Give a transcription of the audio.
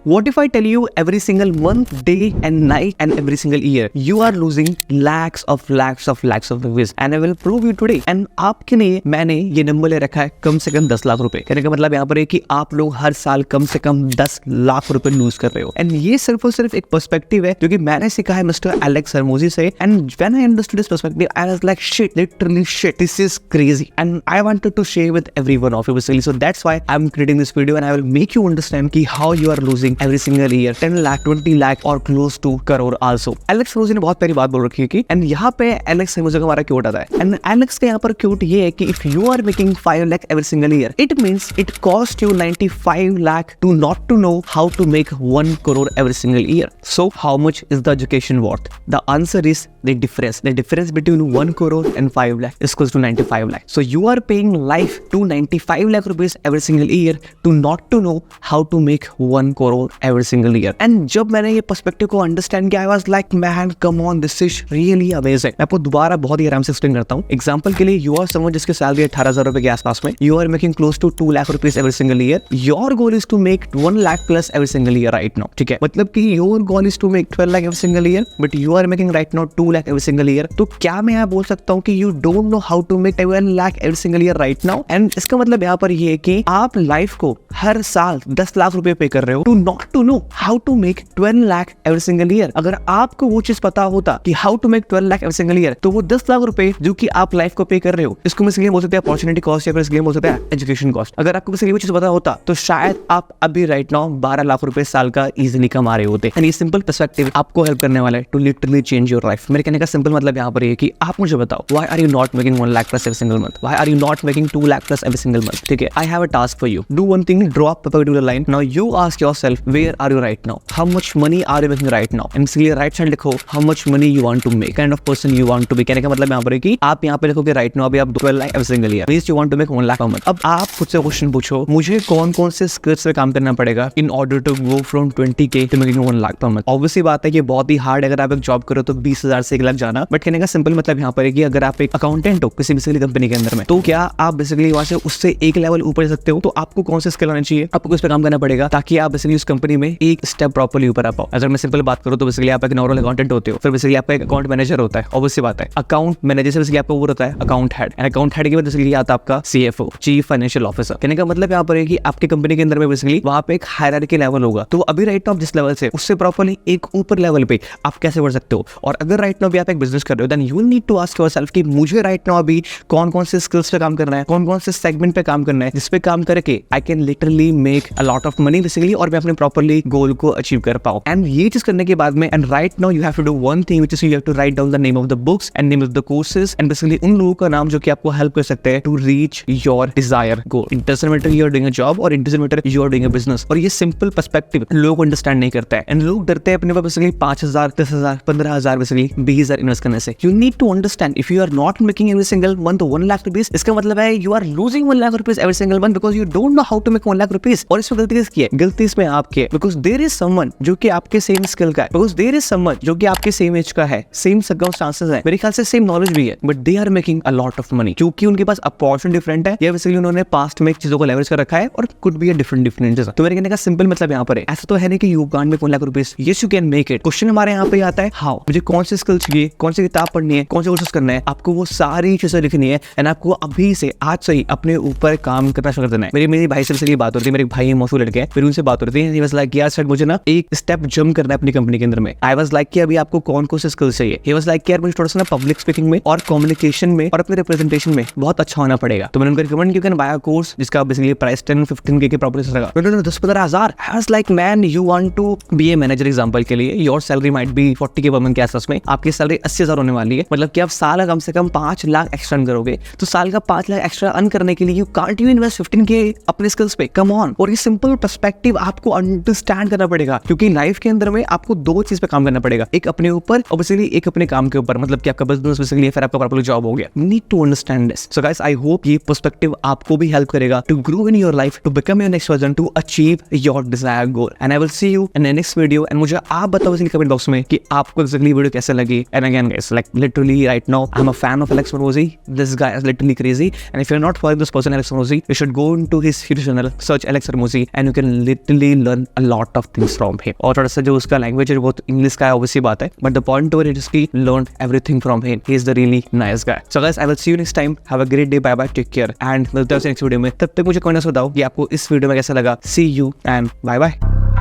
What if I tell you every single month, day and night and every single year you are losing lakhs of rupees and I will prove you today. And आपके लिए मैंने ये number ले रखा है कम से कम 10 लाख रुपए। कहने का मतलब यहाँ पर है कि आप लोग हर साल कम से कम 10 लाख रुपए लूज कर रहे हो। एंड ये सिर्फ और सिर्फ एक पर्सपेक्टिव है जो कि मैंने सीखा है मिस्टर एलेक्स हरमोजी से। And when I understood this perspective I was like shit, literally shit, this is crazy and I wanted to share with everyone of you basically. So that's why I am creating this video and I will make you understand कि how you are losing every single year 10 lakh 20 lakh और close to crore also। Alex Hormozi ने बहुत प्यारी बात बोल रखी है कि एंड यहाँ पे एलेक्स हरमोजी का हमारा क्यूट आता है। एंड एलेक्स का यहाँ पर क्यूट ये है कि if you are making 5 lakh every single year it means it cost you 95 lakh to not to know how to make 1 crore every single year। So how much is the education worth? The answer is the difference between 1 crore and 5 lakh is equals to 95 lakh। So you are paying life to 95 lakh rupees every single year to not to know how to make 1 crore every single year। And जब मैंने ये perspective को understand किया I was like man come on this is really amazing। मैं आपको दोबारा बहुत ही आराम से एक्सप्लेन करता हूँ। एग्जांपल के लिए you are someone जिसकी सैलरी 18,000 रुपए के आसपास में, you are making close to 2 lakh rupees every single year। Your goal is to make 1 lakh plus every single year right now। ठीक है, मतलब कि your goal is to make 12 lakh every single year but you are making right now 2 lakh every single year। तो क्या मैं यहाँ बोल सकता हूँ कि you don't know how to make 1 lakh every single year right now? And इसका मतलब यहाँ पर ये है कि आप लाइफ को हर साल 10 लाख रुपए पे कर रहे हो to not to know how to make 12 lakh every single year। अगर आपको वो चीज पता होता कि how to make 12 lakh every single year तो वो 10 लाख रुपए जो कि आप लाइफ को पे कर रहे हो इसको मैं बोल सकते हैं अपॉर्चुनिटी कॉस्ट या फिर इसके लिए बोल सकते हैं एजुकेशन कॉस्ट। अगर आपको वो चीज पता होता तो शायद आप अभी राइट नाउ 12 लाख रुपए साल का इजीली कमा रहे होते। एंड ये सिंपल पर्सपेक्टिव आपको हेल्प करने वाला है to literally change your life. मेरे कहने का सिंपल मतलब यहाँ पर ये कि आप मुझे बताओ why are you not making 1 lakh plus every single month? Why are you not making 2 lakh plus every single month? ठीक है, I have a task for you. Do one thing, draw up a particular line. Now you ask yourself where are you right now? How much money are you making right now? And इसलिए right side लिखो how much money you want to make, kind of person you want to be। कहने का मतलब यहाँ पर है कि आप यहाँ पे लिखोगे राइट नाउ अभी आप 12 lakh every single year, means you want to make 1 lakh per month। अब आप खुद से क्वेश्चन पूछो मुझे कौन कौन से स्किल्स पे काम करना पड़ेगा in order to go from 20k to making 1 lakh per month। Obviously बात है कि बहुत ही हार्ड है अगर आप एक जॉब करो तो 20,000 से 1 लाख जाना। बट कहने का सिंपल मतलब यहाँ पर है कि अगर आप एक अकाउंटेंट हो किसी बेसिकली कंपनी के अंदर में तो क्या आप बेसिकली वहां से उससे एक लेवल ऊपर जा सकते हो? तो आपको कौन से स्किल आने चाहिए, आपको इस पे काम करना पड़ेगा ताकि आप बेसिकली उस कंपनी में एक स्टेप प्रॉपर्ली ऊपर आ पाओ। अगर मैं सिंपल बात करूं तो बेसिकली आप एक नॉर्मल अकाउंटेंट होते हो, फिर बेसिकली आपका एक अकाउंट मैनेजर होता है। ऑब्वियसली बात है अकाउंट मैनेजर से बेसिकली आपका वो होता है account head, and account head के बाद बेसिकली आता है आपका CFO, चीफ फाइनेंशियल ऑफिसर। कहने का मतलब यहाँ पर है कि आपके कंपनी के अंदर में बेसिकली वहां पे एक हायरार्की लेवल होगा। तो अभी राइट नाउ जिस लेवल से उससे प्रॉपर्ली एक ऊपर लेवल पे आप कैसे बढ़ सकते हो। और अगर राइट नाउ भी आप एक बिजनेस कर रहे हो then you need to ask yourself कि मुझे राइट नाउ अभी कौन कौन से स्किल्स पे काम करना है, कौन कौन से सेगमेंट पे काम करना है जिस पे काम करके I can literally make a lot of money basically और मैं अपने प्रॉपर्ली गोल को अचीव कर पाऊं। एंड ये चीज करने के बाद में and right now you have to do one thing which is you have to write down the name of the books and name of the courses and basically उन लोगों का नाम जो कि आपको हेल्प कर सकते हैं to reach your desire goal. It doesn't matter you are doing a job और it doesn't matter you are doing a business. और ये सिंपल पर्सपेक्टिव लोग अंडरस्टैंड नहीं करते हैं एंड लोग डरते हैं अपने पास बेसिकली 5,000 10,000 15,000 बेसिकली 20,000 इन्वेस्ट करने से। You need to understand if you are not making every single month 1 lakh rupees इसका मतलब है you are losing 1 lakh rupees every single month because you don't know how to make 1 lakh rupees। और इसमें गलती किसकी है? गलती इसमें आपकी है because there is someone जो कि आपके सेम स्किल का है, because there is someone जो कि आपके सेम एज का है, सेम सर्कमस्टांसेस है, मेरे ख्याल से सेम नॉलेज भी है but they are making a lot of money क्योंकि उनके पास अपॉर्चुनिटी डिफरेंट है या बेसिकली उन्होंने पास्ट में चीजों को लेवरेज कर रखा है और कुड बी अ डिफरेंट जैसा। तो मेरे कहने का सिंपल मतलब यहाँ पर है ऐसा तो है नहीं कि you can't make 1 lakh rupees, yes you can make it। Question हमारे यहाँ पे आता है हाउ, मुझे कौन से स्किल चाहिए, कौन सी किताब पढ़नी है, कौन से कोर्सेज करना है, आपको वो सारी चीजें लिखनी है एंड आपको अभी से आज से ही अपने ऊपर काम करना शुरू कर देना है। मेरी भाई से बात होती है, मेरे भाई मौसू लड़के हैं, फिर उनसे बात होती है, he was like यार सर मुझे ना एक स्टेप जंप करना है अपनी कंपनी के अंदर में। I was like कि अभी आपको कौन कौन से स्किल्स चाहिए? He was like कि यार मुझे थोड़ा सा ना पब्लिक स्पीकिंग में और कम्युनिकेशन में और अपने रिप्रेजेंटेशन में बहुत अच्छा होना पड़ेगा। तो मैंने उनको रिकमेंड किया कि बाय अ कोर्स जिसका बेसिकली प्राइस 10-15K के प्रॉपर्टी लगा। उन्होंने 10-15,000। I was like man you want to be a manager example के लिए your salary might be 40K per month के आसपास में, आपकी सैलरी 80,000 होने वाली है। मतलब कि आप साल का कम से कम 5 लाख एक्स्ट्रा अर्न करोगे तो साल का 5 लाख एक्स्ट्रा अर्न करने के लिए you can't you invest 15K अपने स्किल्स पे? Come on. और ये सिंपल पर्सपेक्टिव आपको अंडरस्टैंड करना पड़ेगा क्योंकि लाइफ के अंदर में आपको 2 चीज पे काम करना पड़ेगा, एक अपने ऊपर और बेसिकली एक अपने काम के ऊपर। मतलब कि आपका बिजनेस बेसिकली फिर आपका प्रॉपर्ली जॉब हो गया। Need to understand this. So guys I hope ये पर्सपेक्टिव आपको भी हेल्प करेगा to grow in your life, to become your next version, to achieve your desire goal. And I will see you in the next video and मुझे आप बताओ इसलिए comment box में कि आपको एक्चुअली वीडियो कैसे लगी। And again guys like literally right now I am a fan of Alex Hormozi. This guy is literally crazy and if you're not following this person Alex Hormozi you should go into his YouTube channel, search Alex Hormozi and you can literally learn a lot of things from him. और थोड़ा सा जो उसका language है बहुत English का है, obviously बात है, but the point over it is की learn everything from him. He is the really nice guy. So guys, I will see you next time. Have a great day, bye bye, take care, and मिलते हैं next video में। तब तक मुझे comments बताओ कि आपको इस वीडियो में कैसा लगा। सी यू एंड बाय बाय।